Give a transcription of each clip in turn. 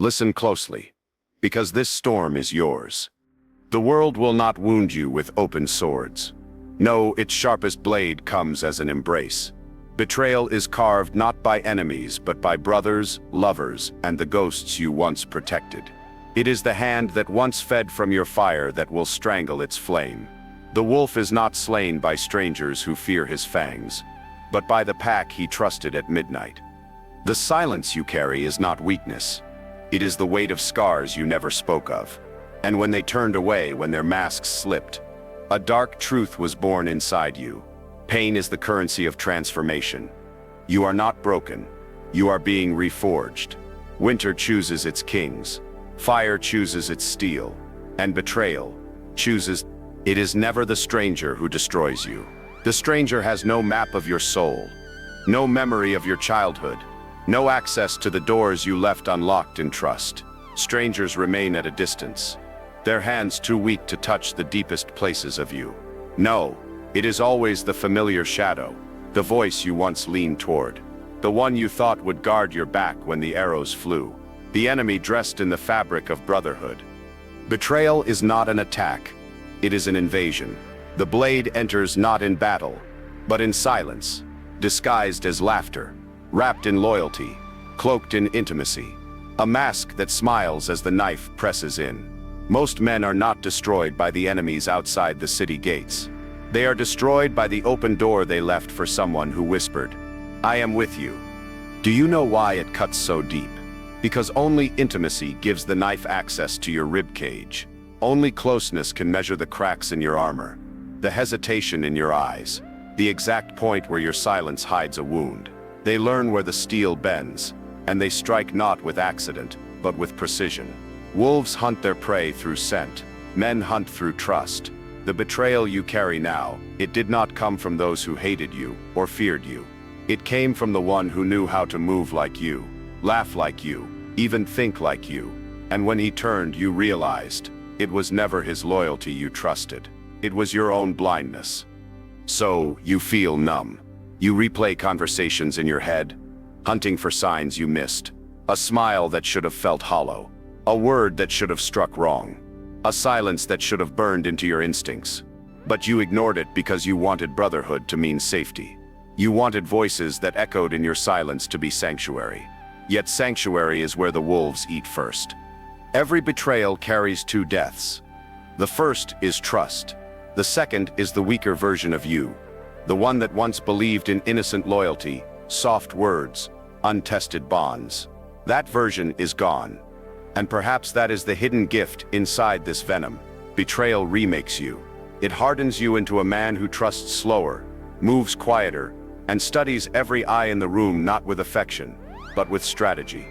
Listen closely, because this storm is yours. The world will not wound you with open swords. No, its sharpest blade comes as an embrace. Betrayal is carved not by enemies, but by brothers, lovers, and the ghosts you once protected. It is the hand that once fed from your fire that will strangle its flame. The wolf is not slain by strangers who fear his fangs, but by the pack he trusted at midnight. The silence you carry is not weakness. It is the weight of scars you never spoke of. And when they turned away, when their masks slipped, a dark truth was born inside you. Pain is the currency of transformation. You are not broken. You are being reforged. Winter chooses its kings. Fire chooses its steel. And betrayal chooses. It is never the stranger who destroys you. The stranger has no map of your soul, no memory of your childhood, no access to the doors you left unlocked in trust. Strangers remain at a distance, their hands too weak to touch the deepest places of you. No, it is always the familiar shadow, the voice you once leaned toward, the one you thought would guard your back when the arrows flew, the enemy dressed in the fabric of brotherhood. Betrayal is not an attack, it is an invasion. The blade enters not in battle, but in silence, disguised as laughter, wrapped in loyalty, cloaked in intimacy, a mask that smiles as the knife presses in. Most men are not destroyed by the enemies outside the city gates. They are destroyed by the open door they left for someone who whispered, "I am with you." Do you know why it cuts so deep? Because only intimacy gives the knife access to your rib cage. Only closeness can measure the cracks in your armor, the hesitation in your eyes, the exact point where your silence hides a wound. They learn where the steel bends, and they strike not with accident, but with precision. Wolves hunt their prey through scent. Men hunt through trust. The betrayal you carry now, it did not come from those who hated you or feared you. It came from the one who knew how to move like you, laugh like you, even think like you. And when he turned, you realized it was never his loyalty you trusted. It was your own blindness. So you feel numb. You replay conversations in your head, hunting for signs you missed. A smile that should have felt hollow. A word that should have struck wrong. A silence that should have burned into your instincts. But you ignored it because you wanted brotherhood to mean safety. You wanted voices that echoed in your silence to be sanctuary. Yet sanctuary is where the wolves eat first. Every betrayal carries two deaths. The first is trust. The second is the weaker version of you. The one that once believed in innocent loyalty, soft words, untested bonds. That version is gone. And perhaps that is the hidden gift inside this venom. Betrayal remakes you. It hardens you into a man who trusts slower, moves quieter, and studies every eye in the room not with affection, but with strategy.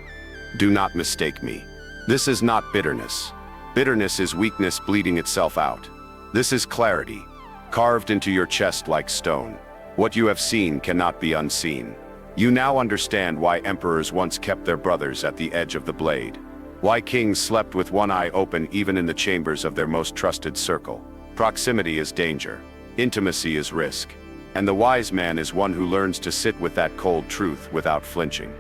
Do not mistake me. This is not bitterness. Bitterness is weakness bleeding itself out. This is clarity, carved into your chest like stone. What you have seen cannot be unseen. You now understand why emperors once kept their brothers at the edge of the blade. Why kings slept with one eye open even in the chambers of their most trusted circle. Proximity is danger. Intimacy is risk. And the wise man is one who learns to sit with that cold truth without flinching.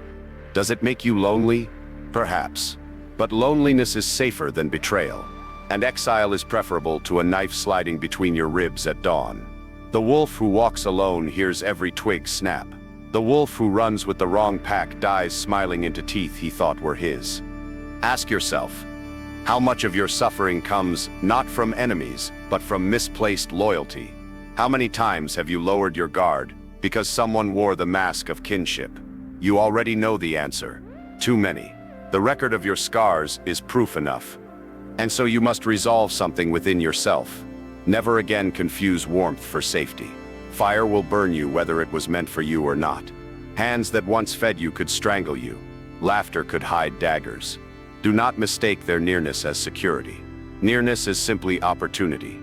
Does it make you lonely? Perhaps. But loneliness is safer than betrayal. And exile is preferable to a knife sliding between your ribs at dawn. The wolf who walks alone hears every twig snap. The wolf who runs with the wrong pack dies smiling into teeth he thought were his. Ask yourself, how much of your suffering comes not from enemies, but from misplaced loyalty? How many times have you lowered your guard because someone wore the mask of kinship? You already know the answer. Too many. The record of your scars is proof enough. And so you must resolve something within yourself. Never again confuse warmth for safety. Fire will burn you whether it was meant for you or not. Hands that once fed you could strangle you. Laughter could hide daggers. Do not mistake their nearness as security. Nearness is simply opportunity.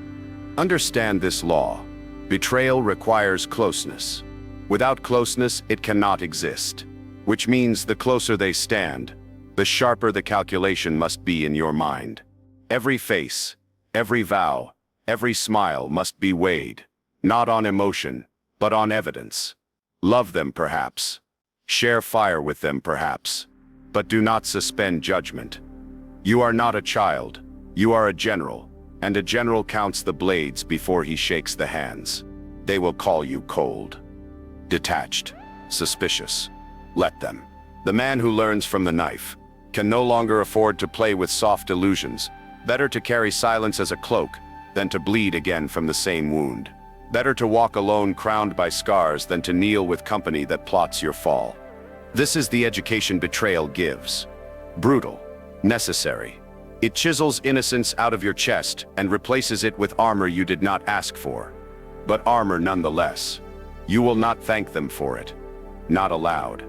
Understand this law. Betrayal requires closeness. Without closeness, it cannot exist. Which means the closer they stand, the sharper the calculation must be in your mind. Every face, every vow, every smile must be weighed, not on emotion, but on evidence. Love them perhaps. Share fire with them perhaps. but do not suspend judgment. You are not a child, you are a general, and a general counts the blades before he shakes the hands. They will call you cold, detached, suspicious. Let them. The man who learns from the knife can no longer afford to play with soft illusions. Better to carry silence as a cloak than to bleed again from the same wound. Better to walk alone crowned by scars than to kneel with company that plots your fall. This is the education betrayal gives. Brutal, necessary. It chisels innocence out of your chest and replaces it with armor you did not ask for. But armor nonetheless. You will not thank them for it. Not aloud.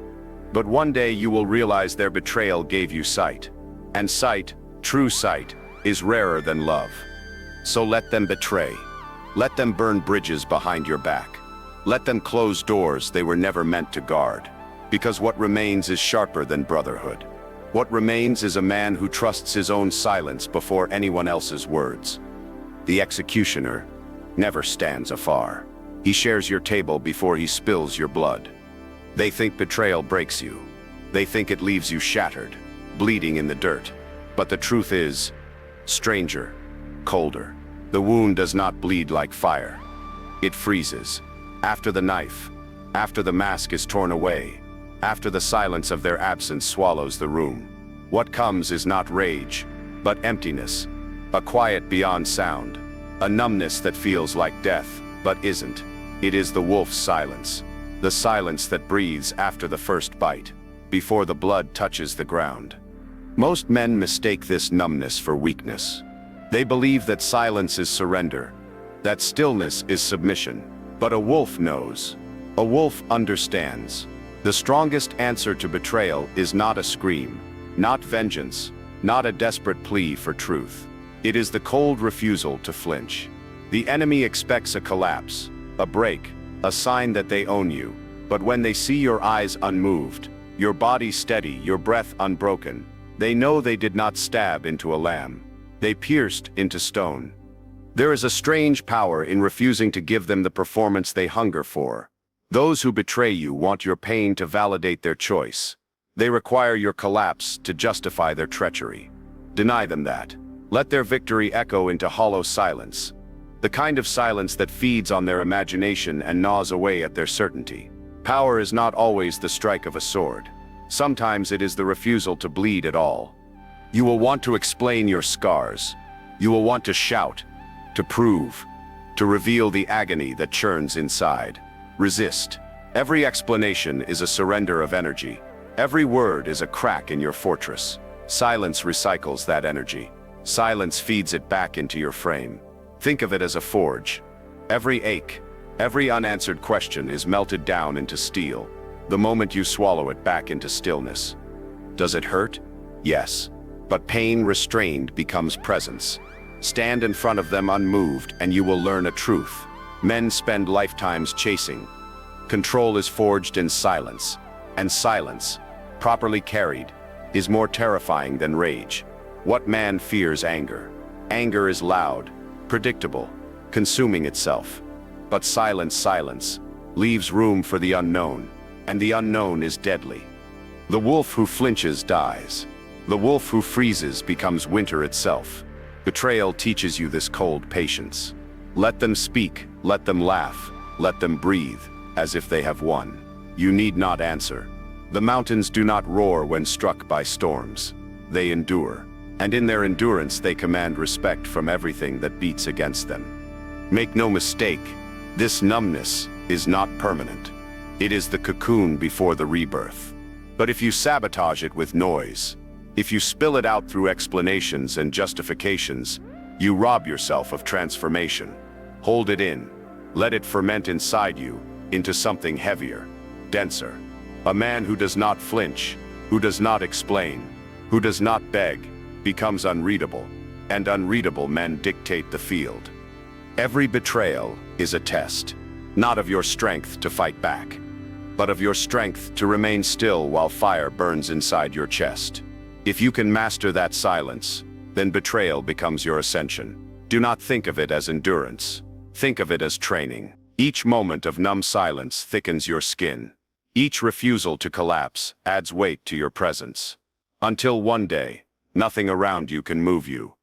But one day you will realize their betrayal gave you sight. And sight, true sight, is rarer than love. So let them betray. Let them burn bridges behind your back. Let them close doors they were never meant to guard. Because what remains is sharper than brotherhood. What remains is a man who trusts his own silence before anyone else's words. The executioner never stands afar. He shares your table before he spills your blood. They think betrayal breaks you. They think it leaves you shattered, bleeding in the dirt. But the truth is, stranger, colder. The wound does not bleed like fire. It freezes. After the knife, after the mask is torn away, after the silence of their absence swallows the room. What comes is not rage, but emptiness. A quiet beyond sound. A numbness that feels like death, but isn't. It is the wolf's silence. The silence that breathes after the first bite, before the blood touches the ground. Most men mistake this numbness for weakness. They believe that silence is surrender, that stillness is submission. But a wolf knows. A wolf understands. The strongest answer to betrayal is not a scream, not vengeance, not a desperate plea for truth. It is the cold refusal to flinch. The enemy expects a collapse, a break, a sign that they own you. But when they see your eyes unmoved, your body steady, your breath unbroken, they know they did not stab into a lamb. They pierced into stone. There is a strange power in refusing to give them the performance they hunger for. Those who betray you want your pain to validate their choice. They require your collapse to justify their treachery. Deny them that. Let their victory echo into hollow silence. The kind of silence that feeds on their imagination and gnaws away at their certainty. Power is not always the strike of a sword. Sometimes it is the refusal to bleed at all. You will want to explain your scars. You will want to shout, to prove, to reveal the agony that churns inside. Resist. Every explanation is a surrender of energy. Every word is a crack in your fortress. Silence recycles that energy. Silence feeds it back into your frame. Think of it as a forge. Every ache, every unanswered question is melted down into steel, the moment you swallow it back into stillness. Does it hurt? Yes. But pain restrained becomes presence. Stand in front of them unmoved and you will learn a truth. Men spend lifetimes chasing. Control is forged in silence. And silence, properly carried, is more terrifying than rage. What man fears anger? Anger is loud, predictable, consuming itself. But silence leaves room for the unknown, and the unknown is deadly. The wolf who flinches dies. The wolf who freezes becomes winter itself. Betrayal teaches you this cold patience. Let them speak, let them laugh, let them breathe, as if they have won. You need not answer. The mountains do not roar when struck by storms. They endure. And in their endurance they command respect from everything that beats against them. Make no mistake, this numbness is not permanent. It is the cocoon before the rebirth. But if you sabotage it with noise, if you spill it out through explanations and justifications, you rob yourself of transformation. Hold it in. Let it ferment inside you into something heavier, denser. A man who does not flinch, who does not explain, who does not beg, becomes unreadable, and unreadable men dictate the field. Every betrayal is a test, not of your strength to fight back, but of your strength to remain still while fire burns inside your chest. If you can master that silence, then betrayal becomes your ascension. Do not think of it as endurance. Think of it as training. Each moment of numb silence thickens your skin. Each refusal to collapse adds weight to your presence. Until one day, nothing around you can move you,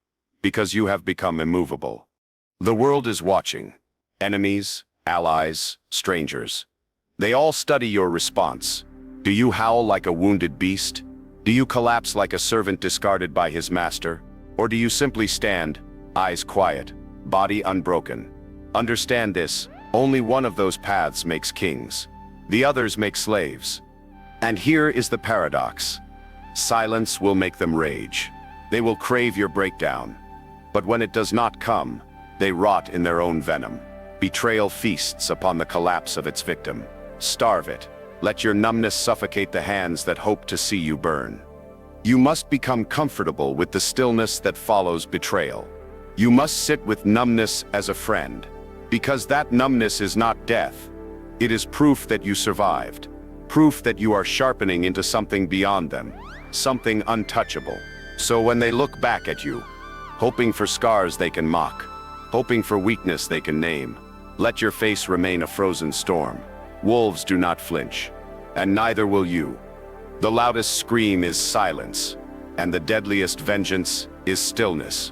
because you have become immovable. The world is watching. Enemies, allies, strangers. They all study your response. Do you howl like a wounded beast? Do you collapse like a servant discarded by his master? Or do you simply stand, eyes quiet, body unbroken? Understand this, only one of those paths makes kings. The others make slaves. And here is the paradox. Silence will make them rage. They will crave your breakdown. But when it does not come, they rot in their own venom. Betrayal feasts upon the collapse of its victim. Starve it. Let your numbness suffocate the hands that hope to see you burn. You must become comfortable with the stillness that follows betrayal. You must sit with numbness as a friend, because that numbness is not death. It is proof that you survived, proof that you are sharpening into something beyond them, something untouchable. So when they look back at you, hoping for scars they can mock, hoping for weakness they can name, let your face remain a frozen storm. Wolves do not flinch, and neither will you. The loudest scream is silence, and the deadliest vengeance is stillness.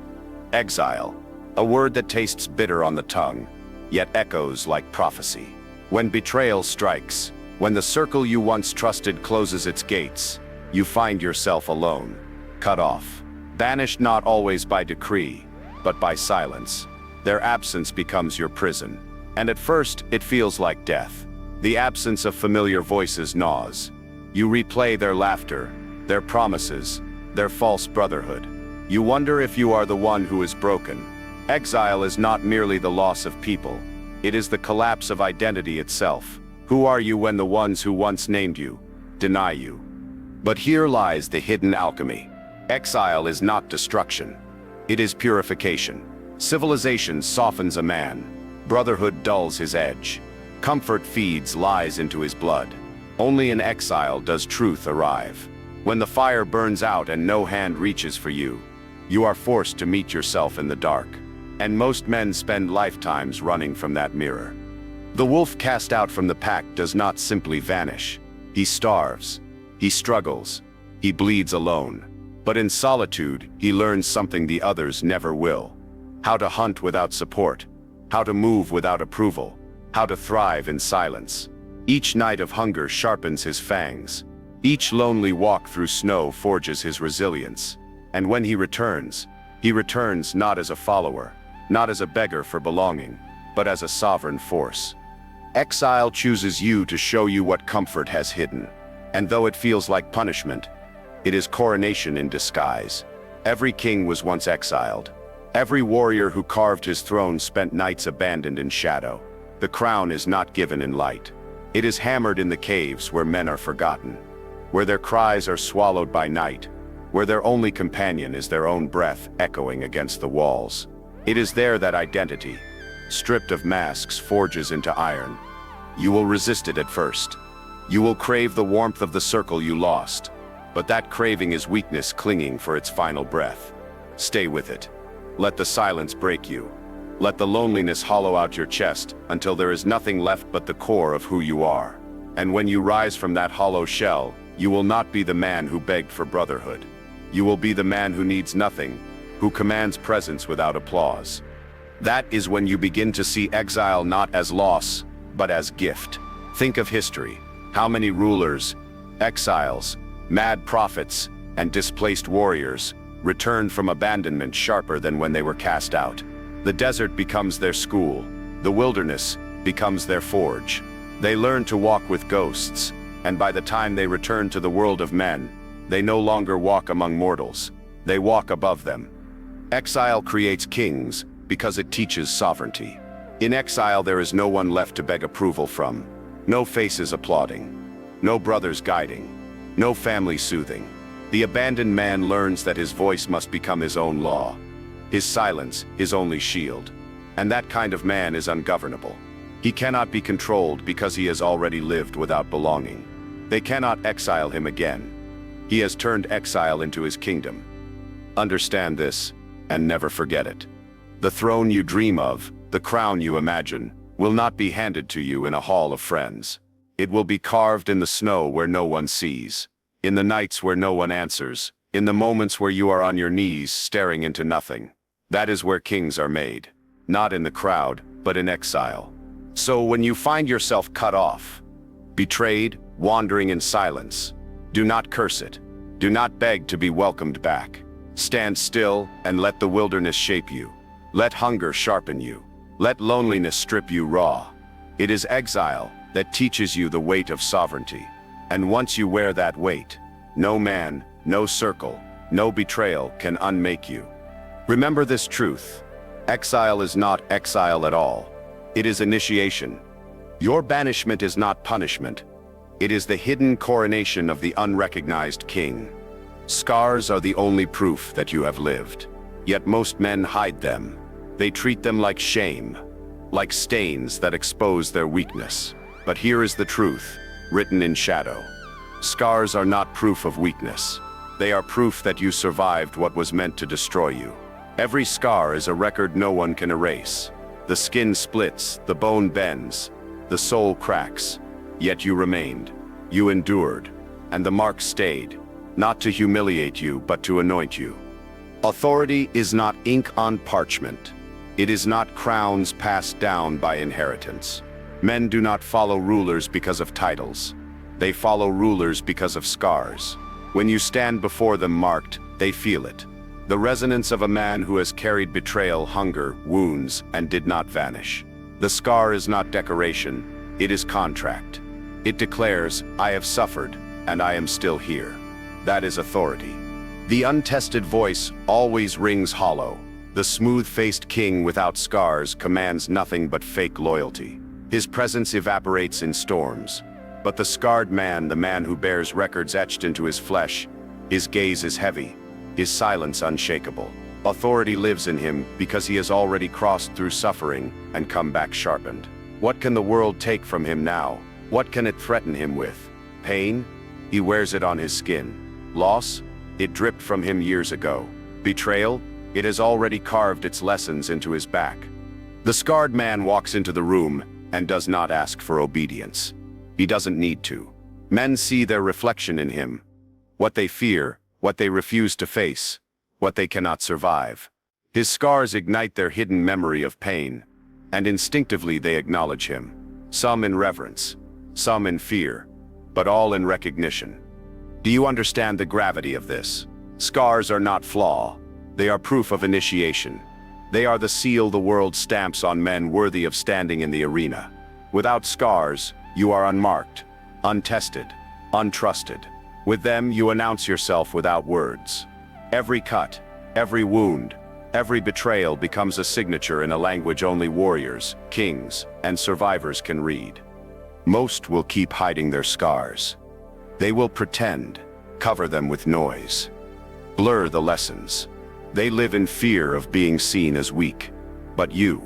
Exile, a word that tastes bitter on the tongue, yet echoes like prophecy. When betrayal strikes, when the circle you once trusted closes its gates, you find yourself alone, cut off, banished not always by decree, but by silence. Their absence becomes your prison, and at first it feels like death. The absence of familiar voices gnaws. You replay their laughter, their promises, their false brotherhood. You wonder if you are the one who is broken. Exile is not merely the loss of people. It is the collapse of identity itself. Who are you when the ones who once named you deny you? But here lies the hidden alchemy. Exile is not destruction. It is purification. Civilization softens a man. Brotherhood dulls his edge. Comfort feeds lies into his blood. Only in exile does truth arrive. When the fire burns out and no hand reaches for you, you are forced to meet yourself in the dark. And most men spend lifetimes running from that mirror. The wolf cast out from the pack does not simply vanish. He starves. He struggles. He bleeds alone. But in solitude, he learns something the others never will. How to hunt without support. How to move without approval. How to thrive in silence. Each night of hunger sharpens his fangs. Each lonely walk through snow forges his resilience. And when he returns not as a follower, not as a beggar for belonging, but as a sovereign force. Exile chooses you to show you what comfort has hidden. And though it feels like punishment, it is coronation in disguise. Every king was once exiled. Every warrior who carved his throne spent nights abandoned in shadow. The crown is not given in light. It is hammered in the caves where men are forgotten, where their cries are swallowed by night, where their only companion is their own breath echoing against the walls. It is there that identity, stripped of masks, forges into iron. You will resist it at first. You will crave the warmth of the circle you lost, but that craving is weakness clinging for its final breath. Stay with it. Let the silence break you. Let the loneliness hollow out your chest until there is nothing left but the core of who you are. And when you rise from that hollow shell, you will not be the man who begged for brotherhood. You will be the man who needs nothing, who commands presence without applause. That is when you begin to see exile not as loss, but as gift. Think of history. How many rulers, exiles, mad prophets, and displaced warriors returned from abandonment sharper than when they were cast out. The desert becomes their school. The wilderness becomes their forge. They learn to walk with ghosts, and by the time they return to the world of men, they no longer walk among mortals. They walk above them. Exile creates kings because it teaches sovereignty. In exile, there is no one left to beg approval from. No faces applauding. No brothers guiding. No family soothing. The abandoned man learns that his voice must become his own law. His silence, his only shield. And that kind of man is ungovernable. He cannot be controlled because he has already lived without belonging. They cannot exile him again. He has turned exile into his kingdom. Understand this, and never forget it. The throne you dream of, the crown you imagine, will not be handed to you in a hall of friends. It will be carved in the snow where no one sees, in the nights where no one answers, in the moments where you are on your knees staring into nothing. That is where kings are made, not in the crowd, but in exile. So when you find yourself cut off, betrayed, wandering in silence, do not curse it. Do not beg to be welcomed back. Stand still and let the wilderness shape you. Let hunger sharpen you. Let loneliness strip you raw. It is exile that teaches you the weight of sovereignty. And once you wear that weight, no man, no circle, no betrayal can unmake you. Remember this truth. Exile is not exile at all. It is initiation. Your banishment is not punishment. It is the hidden coronation of the unrecognized king. Scars are the only proof that you have lived. Yet most men hide them. They treat them like shame, like stains that expose their weakness. But here is the truth, written in shadow. Scars are not proof of weakness. They are proof that you survived what was meant to destroy you. Every scar is a record no one can erase. The skin splits, the bone bends, the soul cracks. Yet you remained. You endured. And the mark stayed, not to humiliate you, but to anoint you. Authority is not ink on parchment. It is not crowns passed down by inheritance. Men do not follow rulers because of titles. They follow rulers because of scars. When you stand before them marked, they feel it. The resonance of a man who has carried betrayal, hunger, wounds, and did not vanish. The scar is not decoration, it is contract. It declares, I have suffered, and I am still here. That is authority. The untested voice always rings hollow. The smooth-faced king without scars commands nothing but fake loyalty. His presence evaporates in storms. But the scarred man, the man who bears records etched into his flesh, his gaze is heavy, his silence unshakable. Authority lives in him because he has already crossed through suffering and come back sharpened. What can the world take from him now? What can it threaten him with? Pain? He wears it on his skin. Loss? It dripped from him years ago. Betrayal? It has already carved its lessons into his back. The scarred man walks into the room and does not ask for obedience. He doesn't need to. Men see their reflection in him. What they fear, what they refuse to face, what they cannot survive. His scars ignite their hidden memory of pain, and instinctively they acknowledge him. Some in reverence, some in fear, but all in recognition. Do you understand the gravity of this? Scars are not flaw. They are proof of initiation. They are the seal the world stamps on men worthy of standing in the arena. Without scars, you are unmarked, untested, untrusted. With them, you announce yourself without words. Every cut, every wound, every betrayal becomes a signature in a language only warriors, kings, and survivors can read. Most will keep hiding their scars. They will pretend, cover them with noise, blur the lessons. They live in fear of being seen as weak. But you,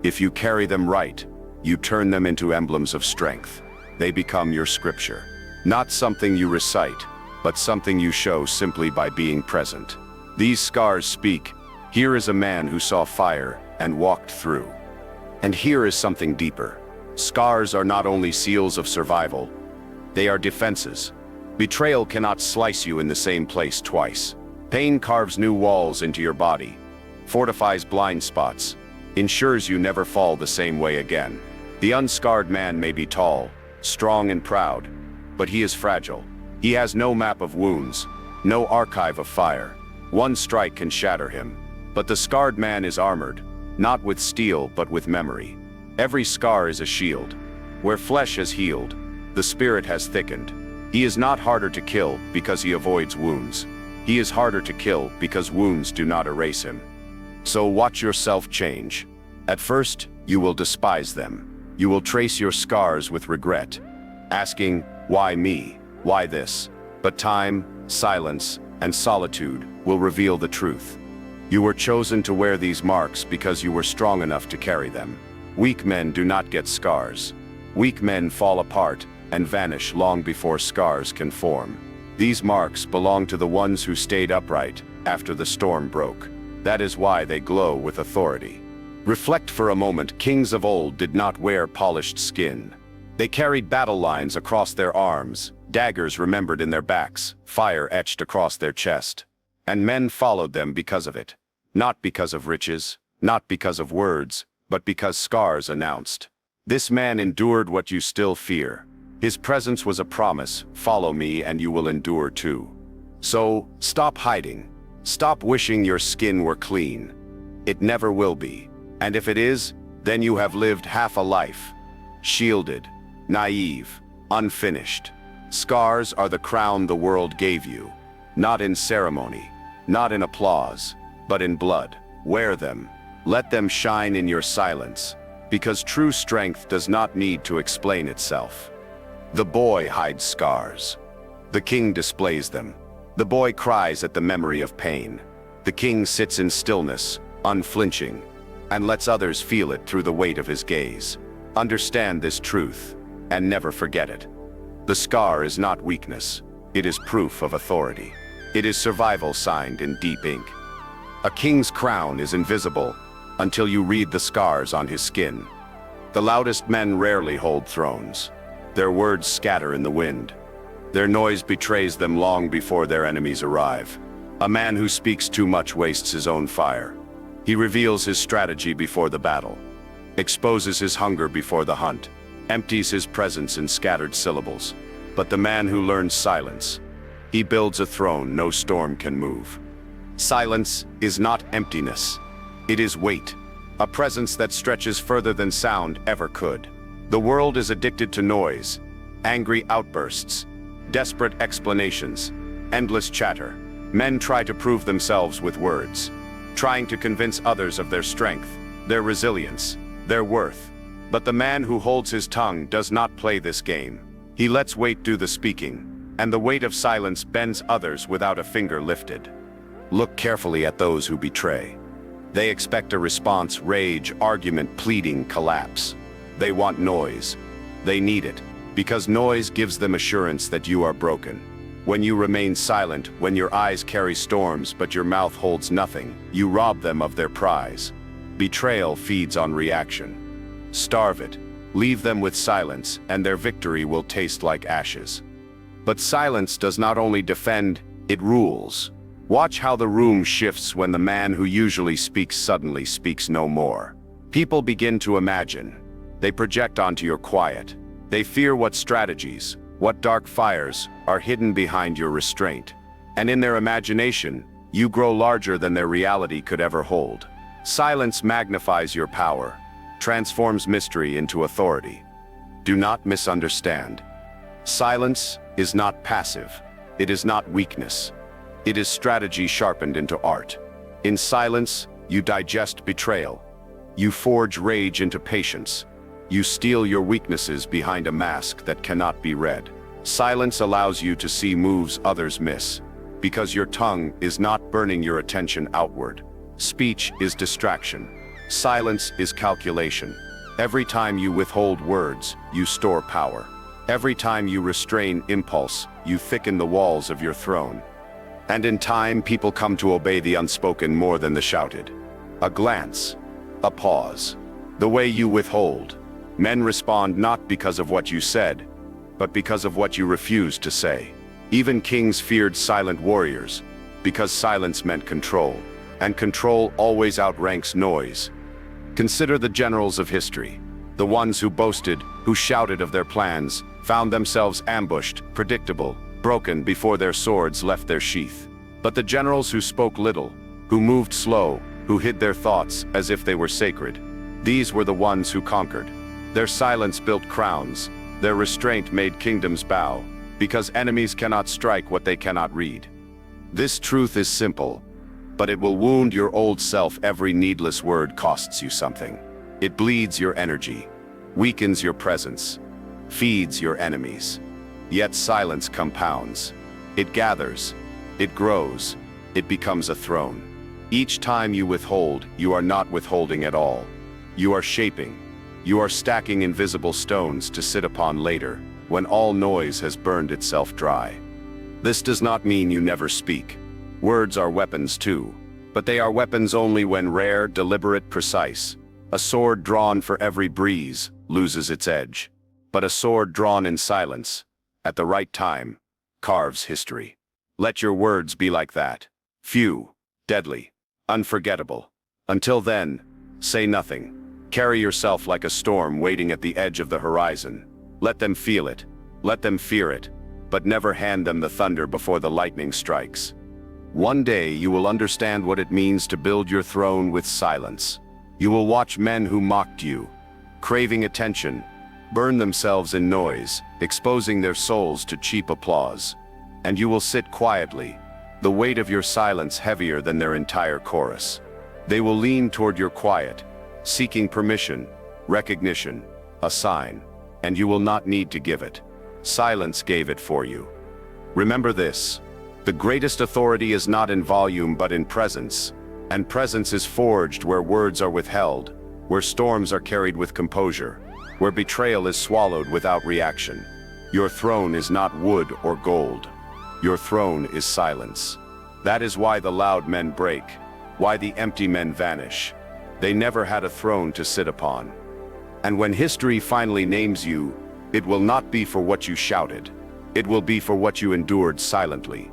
if you carry them right, you turn them into emblems of strength. They become your scripture. Not something you recite, but something you show simply by being present. These scars speak, here is a man who saw fire and walked through. And here is something deeper. Scars are not only seals of survival, they are defenses. Betrayal cannot slice you in the same place twice. Pain carves new walls into your body, fortifies blind spots, ensures you never fall the same way again. The unscarred man may be tall, strong and proud, but he is fragile. He has no map of wounds, no archive of fire. One strike can shatter him. But the scarred man is armored, not with steel but with memory. Every scar is a shield. Where flesh has healed, the spirit has thickened. He is not harder to kill because he avoids wounds. He is harder to kill because wounds do not erase him. So watch yourself change. At first, you will despise them. You will trace your scars with regret, asking, why me? Why this? But time, silence, and solitude will reveal the truth. You were chosen to wear these marks because you were strong enough to carry them. Weak men do not get scars. Weak men fall apart and vanish long before scars can form. These marks belong to the ones who stayed upright after the storm broke. That is why they glow with authority. Reflect for a moment. Kings of old did not wear polished skin. They carried battle lines across their arms, daggers remembered in their backs, fire etched across their chest. And men followed them because of it. Not because of riches, not because of words, but because scars announced. This man endured what you still fear. His presence was a promise, follow me and you will endure too. So, stop hiding. Stop wishing your skin were clean. It never will be. And if it is, then you have lived half a life. Shielded, naive, unfinished. Scars are the crown the world gave you. Not in ceremony, not in applause, but in blood. Wear them. Let them shine in your silence, because true strength does not need to explain itself. The boy hides scars. The king displays them. The boy cries at the memory of pain. The king sits in stillness, unflinching, and lets others feel it through the weight of his gaze. Understand this truth, and never forget it. The scar is not weakness. It is proof of authority. It is survival signed in deep ink. A king's crown is invisible until you read the scars on his skin. The loudest men rarely hold thrones. Their words scatter in the wind. Their noise betrays them long before their enemies arrive. A man who speaks too much wastes his own fire. He reveals his strategy before the battle, exposes his hunger before the hunt, empties his presence in scattered syllables. But the man who learns silence, he builds a throne no storm can move. Silence is not emptiness. It is weight, a presence that stretches further than sound ever could. The world is addicted to noise, angry outbursts, desperate explanations, endless chatter. Men try to prove themselves with words, trying to convince others of their strength, their resilience, their worth. But the man who holds his tongue does not play this game. He lets weight do the speaking, and the weight of silence bends others without a finger lifted. Look carefully at those who betray. They expect a response: rage, argument, pleading, collapse. They want noise. They need it, because noise gives them assurance that you are broken. When you remain silent, when your eyes carry storms but your mouth holds nothing, you rob them of their prize. Betrayal feeds on reaction. Starve it. Leave them with silence, and their victory will taste like ashes. But silence does not only defend, it rules. Watch how the room shifts when the man who usually speaks suddenly speaks no more. People begin to imagine. They project onto your quiet. They fear what strategies, what dark fires, are hidden behind your restraint. And in their imagination, you grow larger than their reality could ever hold. Silence magnifies your power, transforms mystery into authority. Do not misunderstand. Silence is not passive. It is not weakness. It is strategy sharpened into art. In silence, you digest betrayal. You forge rage into patience. You steal your weaknesses behind a mask that cannot be read. Silence allows you to see moves others miss, because your tongue is not burning your attention outward. Speech is distraction. Silence is calculation. Every time you withhold words, you store power. Every time you restrain impulse, you thicken the walls of your throne. And in time, people come to obey the unspoken more than the shouted. A glance, a pause, the way you withhold. Men respond not because of what you said, but because of what you refused to say. Even kings feared silent warriors, because silence meant control, and control always outranks noise. Consider the generals of history. The ones who boasted, who shouted of their plans, found themselves ambushed, predictable, broken before their swords left their sheath. But the generals who spoke little, who moved slow, who hid their thoughts as if they were sacred, these were the ones who conquered. Their silence built crowns, their restraint made kingdoms bow, because enemies cannot strike what they cannot read. This truth is simple, but it will wound your old self. Every needless word costs you something. It bleeds your energy, weakens your presence, feeds your enemies. Yet silence compounds. It gathers, it grows, it becomes a throne. Each time you withhold, you are not withholding at all. You are shaping. You are stacking invisible stones to sit upon later, when all noise has burned itself dry. This does not mean you never speak. Words are weapons too, but they are weapons only when rare, deliberate, precise. A sword drawn for every breeze loses its edge, but a sword drawn in silence at the right time, carves history. Let your words be like that. Few, deadly, unforgettable. Until then, say nothing. Carry yourself like a storm waiting at the edge of the horizon. Let them feel it. Let them fear it. But never hand them the thunder before the lightning strikes. One day you will understand what it means to build your throne with silence. You will watch men who mocked you, craving attention, burn themselves in noise, exposing their souls to cheap applause. And you will sit quietly, the weight of your silence heavier than their entire chorus. They will lean toward your quiet, seeking permission, recognition, a sign, and you will not need to give it. Silence gave it for you. Remember this: the greatest authority is not in volume but in presence, and presence is forged where words are withheld, where storms are carried with composure, where betrayal is swallowed without reaction. Your throne is not wood or gold. Your throne is silence. That is why the loud men break, why the empty men vanish. They never had a throne to sit upon. And when history finally names you, it will not be for what you shouted. It will be for what you endured silently.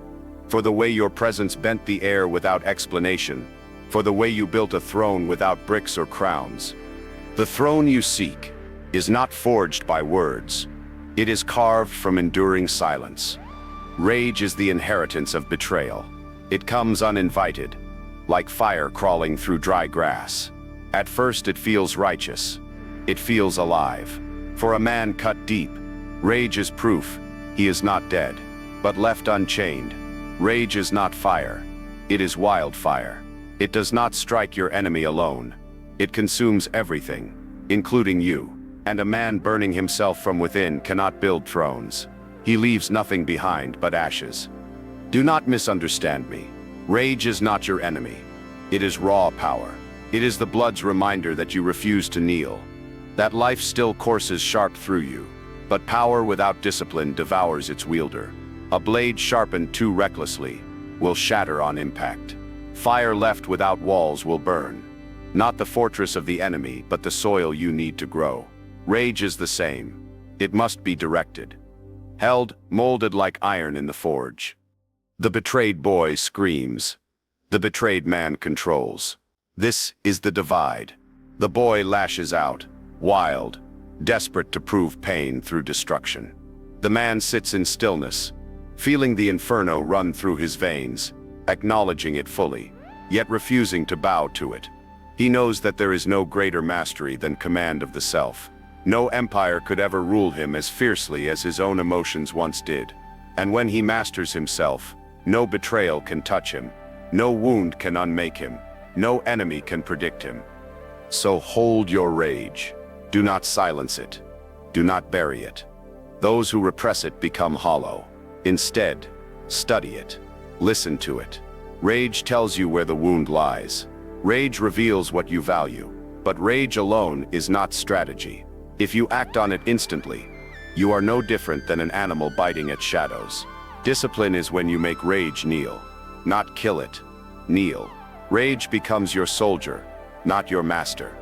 For the way your presence bent the air without explanation. For the way you built a throne without bricks or crowns. The throne you seek is not forged by words. It is carved from enduring silence. Rage is the inheritance of betrayal. It comes uninvited, like fire crawling through dry grass. At first it feels righteous. It feels alive. For a man cut deep, rage is proof he is not dead, but left unchained. Rage is not fire. It is wildfire. It does not strike your enemy alone. It consumes everything, including you. And a man burning himself from within cannot build thrones. He leaves nothing behind but ashes. Do not misunderstand me. Rage is not your enemy. It is raw power. It is the blood's reminder that you refuse to kneel. That life still courses sharp through you. But power without discipline devours its wielder. A blade sharpened too recklessly will shatter on impact. Fire left without walls will burn. Not the fortress of the enemy, but the soil you need to grow. Rage is the same. It must be directed. Held, molded like iron in the forge. The betrayed boy screams. The betrayed man controls. This is the divide. The boy lashes out, wild, desperate to prove pain through destruction. The man sits in stillness, feeling the inferno run through his veins, acknowledging it fully, yet refusing to bow to it. He knows that there is no greater mastery than command of the self. No empire could ever rule him as fiercely as his own emotions once did. And when he masters himself, no betrayal can touch him. No wound can unmake him. No enemy can predict him. So hold your rage. Do not silence it. Do not bury it. Those who repress it become hollow. Instead, study it. Listen to it. Rage tells you where the wound lies. Rage reveals what you value. But rage alone is not strategy. If you act on it instantly, you are no different than an animal biting at shadows. Discipline is when you make rage kneel. Not kill it. Kneel. Rage becomes your soldier, not your master.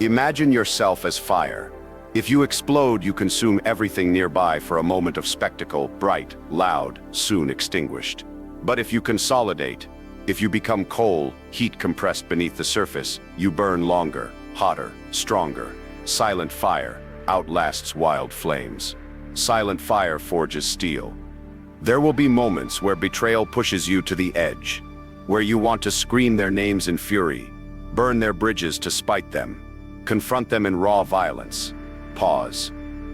Imagine yourself as fire. If you explode, you consume everything nearby for a moment of spectacle, bright, loud, soon extinguished. But if you consolidate, if you become coal, heat compressed beneath the surface, you burn longer, hotter, stronger. Silent fire outlasts wild flames. Silent fire forges steel. There will be moments where betrayal pushes you to the edge, where you want to scream their names in fury, burn their bridges to spite them, confront them in raw violence. Pause.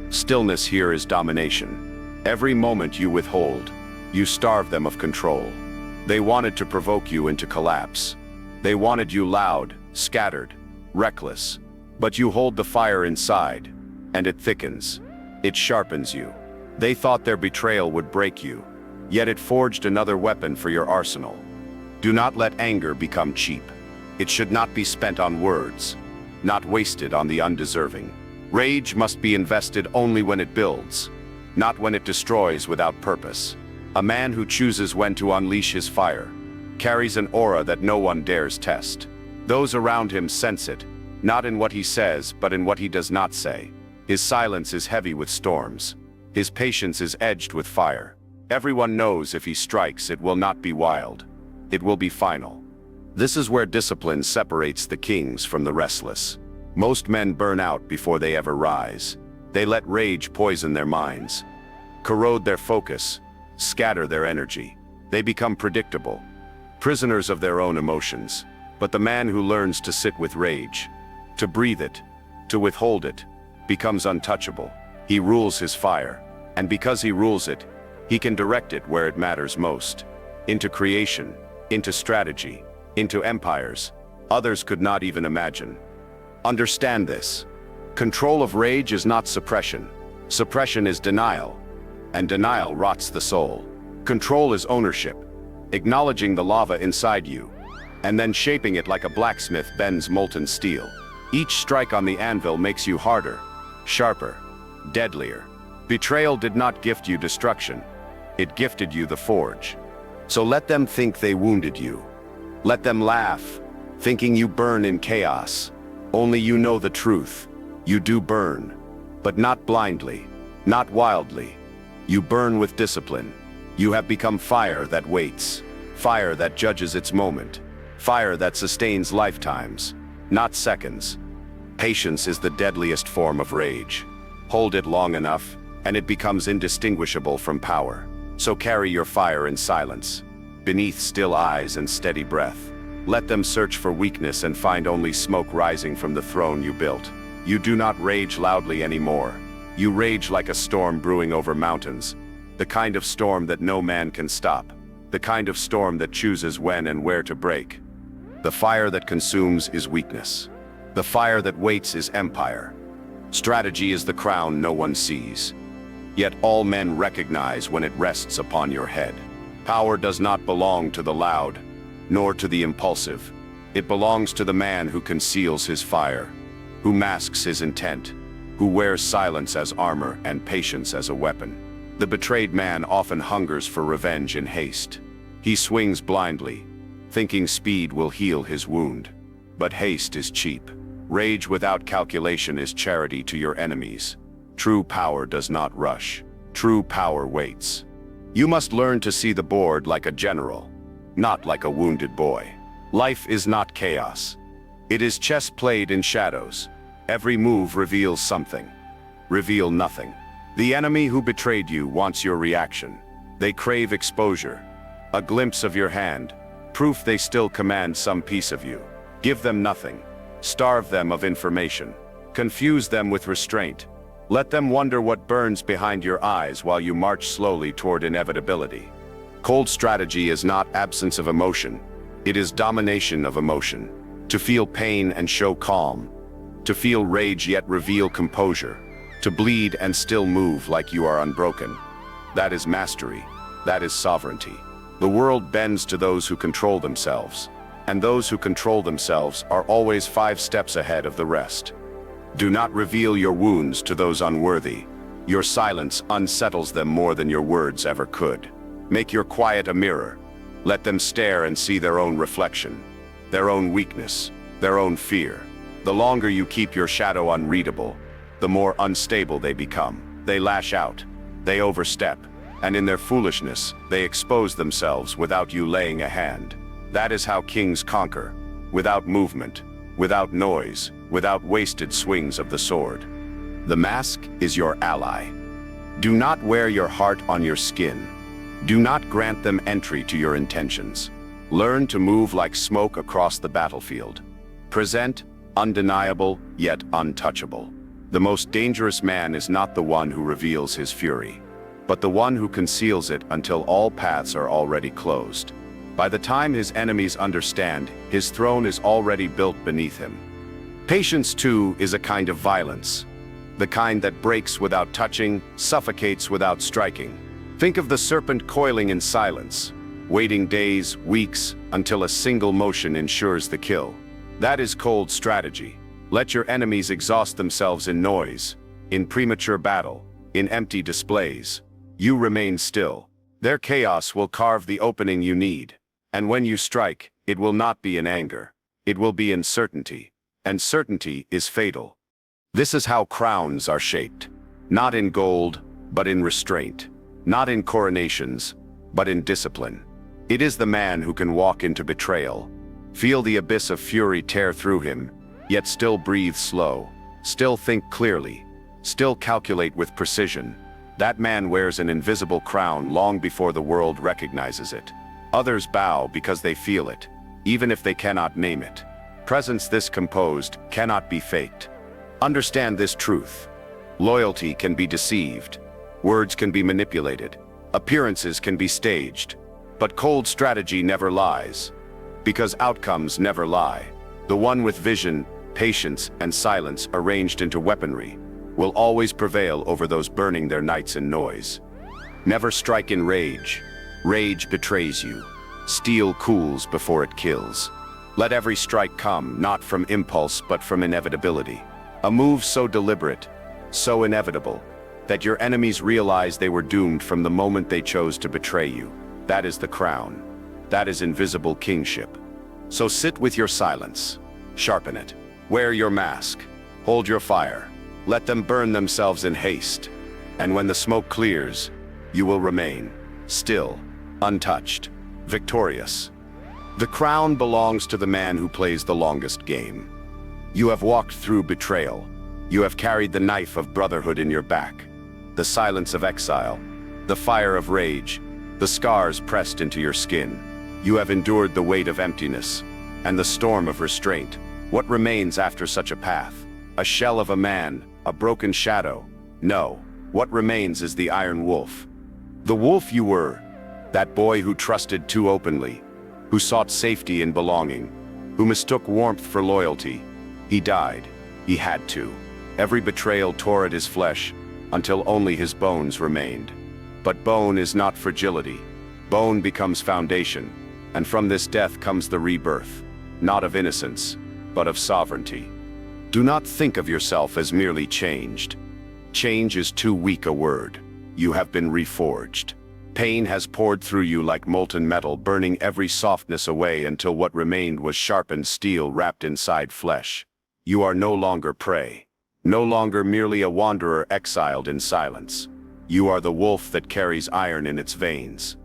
Stillness here is domination. Every moment you withhold, you starve them of control. They wanted to provoke you into collapse. They wanted you loud, scattered, reckless. But you hold the fire inside, and it thickens. It sharpens you. They thought their betrayal would break you, yet it forged another weapon for your arsenal. Do not let anger become cheap. It should not be spent on words, not wasted on the undeserving. Rage must be invested only when it builds, not when it destroys without purpose. A man who chooses when to unleash his fire carries an aura that no one dares test. Those around him sense it, not in what he says, but in what he does not say. His silence is heavy with storms. His patience is edged with fire. Everyone knows if he strikes, it will not be wild. It will be final. This is where discipline separates the kings from the restless. Most men burn out before they ever rise. They let rage poison their minds, corrode their focus, scatter their energy. They become predictable, prisoners of their own emotions. But the man who learns to sit with rage, to breathe it, to withhold it, becomes untouchable. He rules his fire, and because he rules it, he can direct it where it matters most. Into creation, into strategy, into empires others could not even imagine. Understand this. Control of rage is not suppression. Suppression is denial, and denial rots the soul. Control is ownership, acknowledging the lava inside you, and then shaping it like a blacksmith bends molten steel. Each strike on the anvil makes you harder, sharper, deadlier. Betrayal did not gift you destruction. It gifted you the forge. So let them think they wounded you. Let them laugh, thinking you burn in chaos. Only you know the truth. You do burn, but not blindly, not wildly. You burn with discipline. You have become fire that waits, fire that judges its moment, fire that sustains lifetimes, not seconds. Patience is the deadliest form of rage. Hold it long enough, and it becomes indistinguishable from power. So carry your fire in silence, beneath still eyes and steady breath. Let them search for weakness and find only smoke rising from the throne you built. You do not rage loudly anymore. You rage like a storm brewing over mountains, the kind of storm that no man can stop, the kind of storm that chooses when and where to break. The fire that consumes is weakness. The fire that waits is empire. Strategy is the crown no one sees. Yet all men recognize when it rests upon your head. Power does not belong to the loud, nor to the impulsive. It belongs to the man who conceals his fire, who masks his intent, who wears silence as armor and patience as a weapon. The betrayed man often hungers for revenge in haste. He swings blindly, thinking speed will heal his wound. But haste is cheap. Rage without calculation is charity to your enemies. True power does not rush. True power waits. You must learn to see the board like a general, not like a wounded boy. Life is not chaos. It is chess played in shadows. Every move reveals something. Reveal nothing. The enemy who betrayed you wants your reaction. They crave exposure, a glimpse of your hand, proof they still command some piece of you. Give them nothing. Starve them of information. Confuse them with restraint. Let them wonder what burns behind your eyes while you march slowly toward inevitability. Cold strategy is not absence of emotion. It is domination of emotion. To feel pain and show calm. To feel rage yet reveal composure. To bleed and still move like you are unbroken. That is mastery. That is sovereignty. The world bends to those who control themselves. And those who control themselves are always 5 steps ahead of the rest. Do not reveal your wounds to those unworthy. Your silence unsettles them more than your words ever could. Make your quiet a mirror. Let them stare and see their own reflection, their own weakness, their own fear. The longer you keep your shadow unreadable, the more unstable they become. They lash out, they overstep, and in their foolishness, they expose themselves without you laying a hand. That is how kings conquer, without movement, without noise, without wasted swings of the sword. The mask is your ally. Do not wear your heart on your skin. Do not grant them entry to your intentions. Learn to move like smoke across the battlefield. Present, undeniable, yet untouchable. The most dangerous man is not the one who reveals his fury, but the one who conceals it until all paths are already closed. By the time his enemies understand, his throne is already built beneath him. Patience, too, is a kind of violence. The kind that breaks without touching, suffocates without striking. Think of the serpent coiling in silence, waiting days, weeks, until a single motion ensures the kill. That is cold strategy. Let your enemies exhaust themselves in noise, in premature battle, in empty displays. You remain still. Their chaos will carve the opening you need. And when you strike, it will not be in anger. It will be in certainty. And certainty is fatal. This is how crowns are shaped. Not in gold, but in restraint. Not in coronations, but in discipline. It is the man who can walk into betrayal, feel the abyss of fury tear through him, yet still breathe slow, still think clearly, still calculate with precision. That man wears an invisible crown long before the world recognizes it. Others bow because they feel it, even if they cannot name it. Presence this composed cannot be faked. Understand this truth. Loyalty can be deceived. Words can be manipulated. Appearances can be staged. But cold strategy never lies. Because outcomes never lie. The one with vision, patience, and silence arranged into weaponry will always prevail over those burning their nights in noise. Never strike in rage. Rage betrays you. Steel cools before it kills. Let every strike come not from impulse but from inevitability. A move so deliberate, so inevitable, that your enemies realize they were doomed from the moment they chose to betray you. That is the crown. That is invisible kingship. So sit with your silence. Sharpen it. Wear your mask. Hold your fire. Let them burn themselves in haste. And when the smoke clears, you will remain still, untouched, victorious. The crown belongs to the man who plays the longest game. You have walked through betrayal. You have carried the knife of brotherhood in your back, the silence of exile, the fire of rage, the scars pressed into your skin. You have endured the weight of emptiness and the storm of restraint. What remains after such a path? A shell of a man, a broken shadow? No, what remains is the iron wolf. The wolf you were, that boy who trusted too openly, who sought safety in belonging, who mistook warmth for loyalty. He died. He had to. Every betrayal tore at his flesh until only his bones remained. But bone is not fragility. Bone becomes foundation, and from this death comes the rebirth, not of innocence, but of sovereignty. Do not think of yourself as merely changed. Change is too weak a word. You have been reforged. Pain has poured through you like molten metal, burning every softness away until what remained was sharpened steel wrapped inside flesh. You are no longer prey, no longer merely a wanderer exiled in silence. You are the wolf that carries iron in its veins.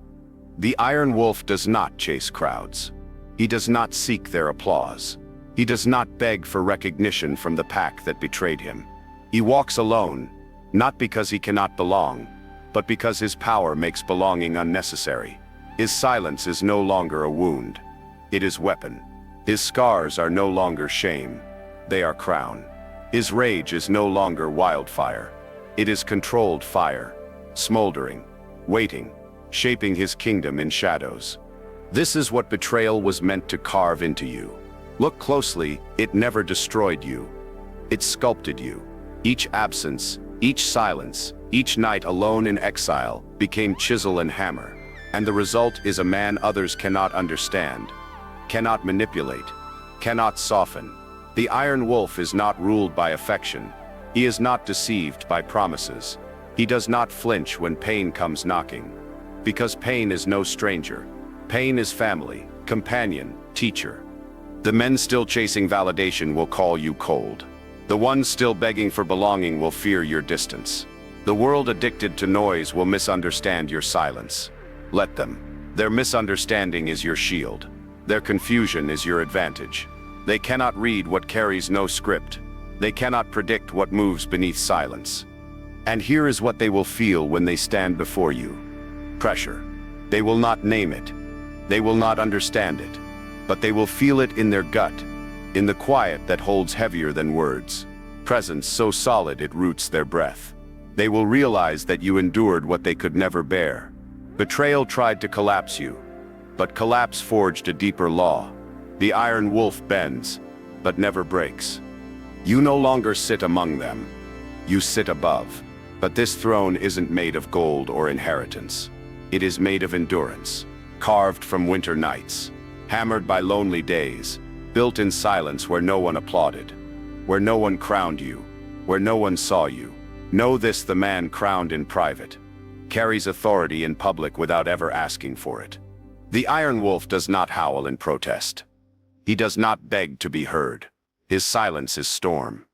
The iron wolf does not chase crowds. He does not seek their applause. He does not beg for recognition from the pack that betrayed him. He walks alone, not because he cannot belong, but because his power makes belonging unnecessary. His silence is no longer a wound. It is weapon. His scars are no longer shame. They are crown. His rage is no longer wildfire. It is controlled fire, smoldering, waiting, shaping his kingdom in shadows. This is what betrayal was meant to carve into you. Look closely, it never destroyed you. It sculpted you. Each absence, each silence, each night alone in exile became chisel and hammer. And the result is a man others cannot understand, cannot manipulate, cannot soften. The iron wolf is not ruled by affection. He is not deceived by promises. He does not flinch when pain comes knocking. Because pain is no stranger. Pain is family, companion, teacher. The men still chasing validation will call you cold. The ones still begging for belonging will fear your distance. The world addicted to noise will misunderstand your silence. Let them. Their misunderstanding is your shield. Their confusion is your advantage. They cannot read what carries no script. They cannot predict what moves beneath silence. And here is what they will feel when they stand before you. Pressure. They will not name it. They will not understand it. But they will feel it in their gut, in the quiet that holds heavier than words. Presence so solid it roots their breath. They will realize that you endured what they could never bear. Betrayal tried to collapse you, but collapse forged a deeper law. The iron wolf bends, but never breaks. You no longer sit among them. You sit above. But this throne isn't made of gold or inheritance. It is made of endurance, carved from winter nights, hammered by lonely days, built in silence where no one applauded, where no one crowned you, where no one saw you. Know this: the man crowned in private carries authority in public without ever asking for it. The iron wolf does not howl in protest. He does not beg to be heard. His silence is storm.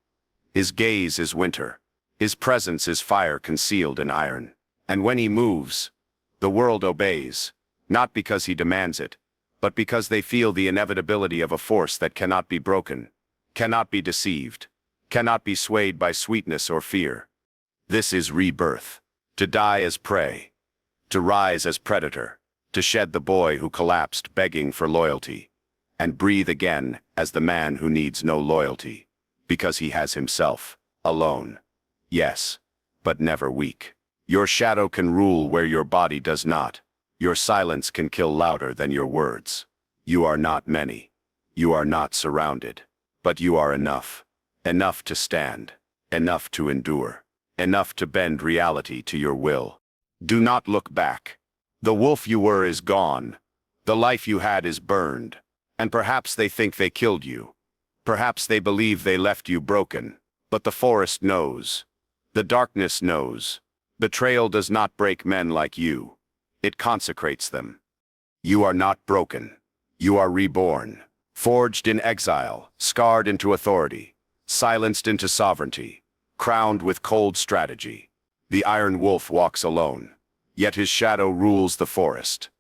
His gaze is winter. His presence is fire concealed in iron. And when he moves, the world obeys, not because he demands it, but because they feel the inevitability of a force that cannot be broken, cannot be deceived, cannot be swayed by sweetness or fear. This is rebirth. To die as prey, to rise as predator, to shed the boy who collapsed begging for loyalty, and breathe again as the man who needs no loyalty, because he has himself, alone. Yes, but never weak. Your shadow can rule where your body does not. Your silence can kill louder than your words. You are not many. You are not surrounded. But you are enough. Enough to stand. Enough to endure. Enough to bend reality to your will. Do not look back. The wolf you were is gone. The life you had is burned. And perhaps they think they killed you. Perhaps they believe they left you broken. But the forest knows. The darkness knows. Betrayal does not break men like you. It consecrates them. You are not broken. You are reborn. Forged in exile, scarred into authority, silenced into sovereignty, crowned with cold strategy. The iron wolf walks alone, yet his shadow rules the forest.